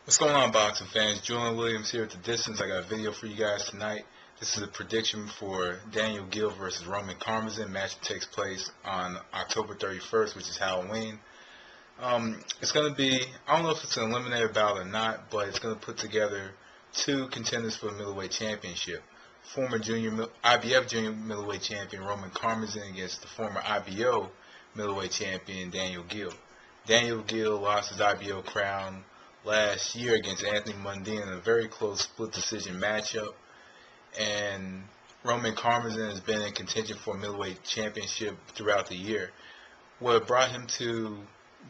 What's going on, boxing fans? Julian Williams here at the distance. I got a video for you guys tonight. This is a prediction for Daniel Geale versus Roman Karmazin. Match that takes place on October 31st, which is Halloween. It's going to be, I don't know if it's an eliminator bout or not, but it's going to put together two contenders for the middleweight championship. Former IBF junior middleweight champion Roman Karmazin against the former IBO middleweight champion Daniel Geale. Daniel Geale lost his IBO crown last year against Anthony Mundine in a very close split decision matchup, and Roman Karmazin has been in contention for a middleweight championship throughout the year. What brought him to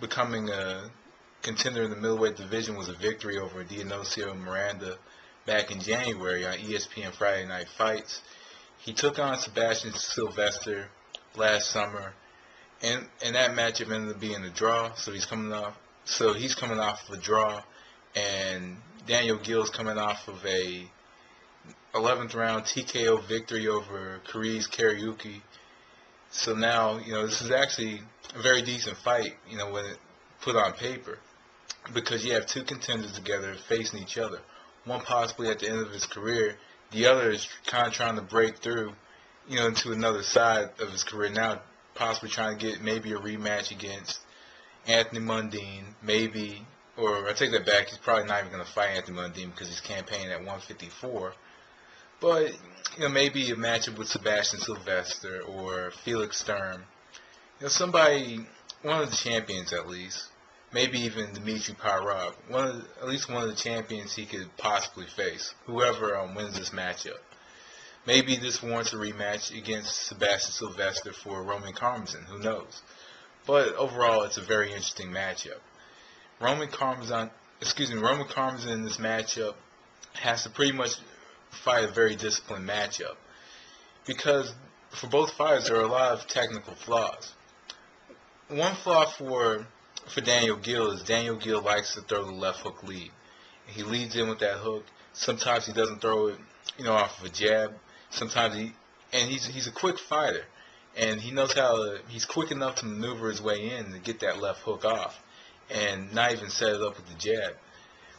becoming a contender in the middleweight division was a victory over Dionisio Miranda back in January on ESPN Friday Night Fights. He took on Sebastian Sylvester last summer, and that matchup ended up being a draw, so he's coming off of a draw, and Daniel Geale's coming off of a 11th round TKO victory over Kariz Karaoke. So now, this is actually a very decent fight, when it put on paper, because you have two contenders together facing each other. One possibly at the end of his career, the other is kind of trying to break through, into another side of his career now, possibly trying to get maybe a rematch against Anthony Mundine, maybe, or I take that back, he's probably not even going to fight Anthony Mundine because he's campaigning at 154. But, maybe a matchup with Sebastian Sylvester or Felix Sturm. Somebody, one of the champions at least. Maybe even Dmitry Parov. At least one of the champions he could possibly face. Whoever wins this matchup. Maybe this warrants a rematch against Sebastian Sylvester for Roman Karmazin. Who knows? But overall, it's a very interesting matchup. Roman Karmazin in this matchup has to pretty much fight a very disciplined matchup, because for both fighters there are a lot of technical flaws. One flaw for Daniel Geale is Daniel Geale likes to throw the left hook lead. He leads in with that hook. Sometimes he doesn't throw it, off of a jab. Sometimes he's a quick fighter. And he knows he's quick enough to maneuver his way in to get that left hook off and not even set it up with the jab.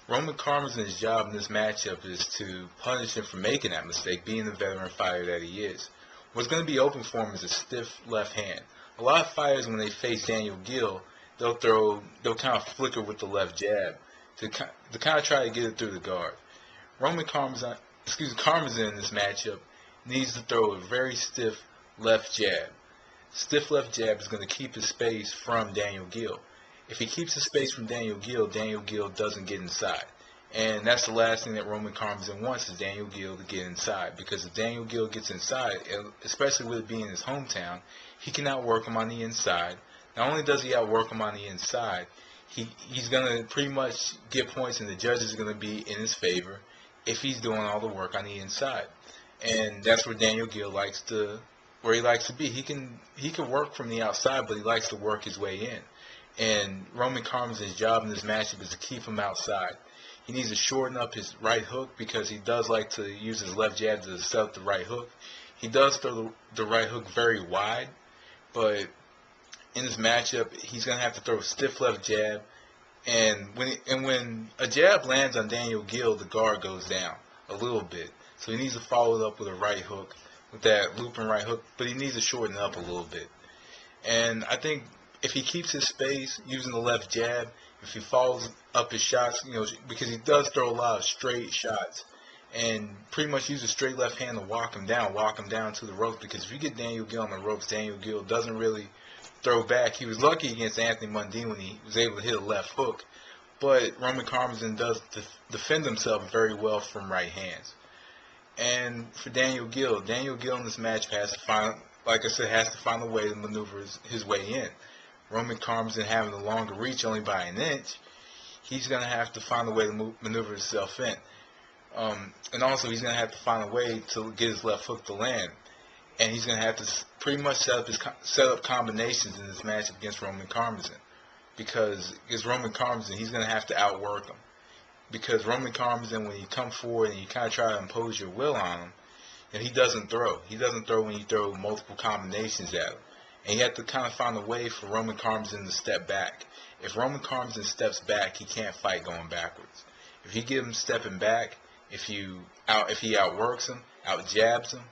Roman Karmazin's job in this matchup is to punish him for making that mistake, being the veteran fighter that he is. What's going to be open for him is a stiff left hand. A lot of fighters, when they face Daniel Geale, they'll kind of flicker with the left jab to kind of try to get it through the guard. Karmazin in this matchup needs to throw a very stiff left jab. Stiff left jab is going to keep his space from Daniel Geale. If he keeps his space from Daniel Geale doesn't get inside. And that's the last thing that Roman Karmazin wants, is Daniel Geale to get inside. Because if Daniel Geale gets inside, especially with it being his hometown, he can outwork him on the inside. Not only does he outwork him on the inside, he's going to pretty much get points, and the judges are going to be in his favor if he's doing all the work on the inside. And that's where Daniel Geale likes to be. He can work from the outside, but he likes to work his way in. And Roman Karmazin's job in this matchup is to keep him outside. He needs to shorten up his right hook, because he does like to use his left jab to set up the right hook. He does throw the right hook very wide, but in this matchup, he's going to have to throw a stiff left jab. And when a jab lands on Daniel Geale, the guard goes down a little bit. So he needs to follow it up with a right hook, with that looping right hook, but he needs to shorten it up a little bit. And I think if he keeps his space using the left jab, if he follows up his shots, because he does throw a lot of straight shots, and pretty much use a straight left hand to walk him down to the ropes, because if you get Daniel Geale on the ropes, Daniel Geale doesn't really throw back. He was lucky against Anthony Mundine when he was able to hit a left hook, but Roman Karmazin does defend himself very well from right hands. And for Daniel Geale in this match has to find a way to maneuver his way in. Roman Karmazin having a longer reach only by an inch, he's going to have to find a way to maneuver himself in. And also he's going to have to find a way to get his left hook to land. And he's going to have to pretty much set up combinations in this matchup against Roman Karmazin. Because against Roman Karmazin, he's going to have to outwork him. Because Roman Karmazin, when you come forward and you kind of try to impose your will on him, and he doesn't throw. He doesn't throw when you throw multiple combinations at him. And you have to kind of find a way for Roman Karmazin to step back. If Roman Karmazin steps back, he can't fight going backwards. If you get him stepping back, if he outworks him, outjabs him,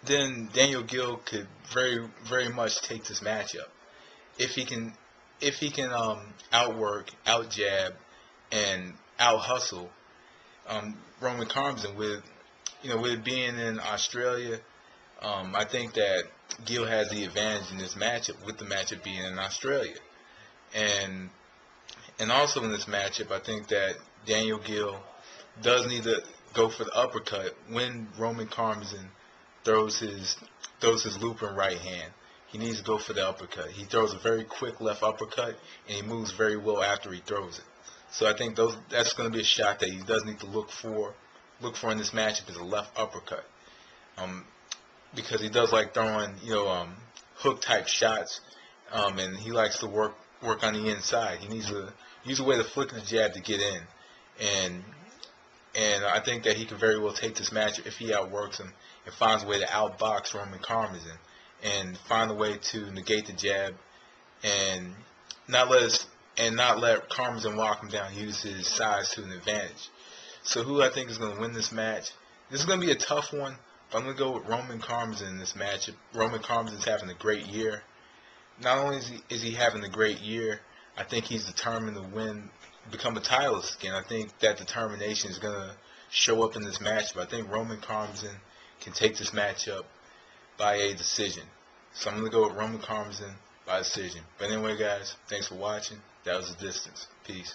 then Daniel Geale could very much take this matchup. If he can outwork, outjab, and out hustle Roman Karmazin, with it being in Australia, I think that Geale has the advantage in this matchup, with the matchup being in Australia. And also in this matchup, I think that Daniel Geale does need to go for the uppercut when Roman Karmazin throws his looping right hand. He needs to go for the uppercut. He throws a very quick left uppercut, and he moves very well after he throws it. So I think that's going to be a shot that he does need to look for in this matchup, is a left uppercut. Because he does like throwing, hook type shots, and he likes to work on the inside. He needs to use a way to flick the jab to get in, and I think that he could very well take this matchup if he outworks him and finds a way to outbox Roman Karmazin and find a way to negate the jab and not let Karmazin walk him down, use his size to an advantage. So who I think is going to win this match? This is going to be a tough one, but I'm going to go with Roman Karmazin in this matchup. Roman Karmazin's having a great year. Not only is he having a great year, I think he's determined to become a titleist again. I think that determination is going to show up in this matchup. I think Roman Karmazin can take this matchup by a decision. So I'm going to go with Roman Karmazin by decision. But anyway, guys, thanks for watching. That was The Distance. Peace.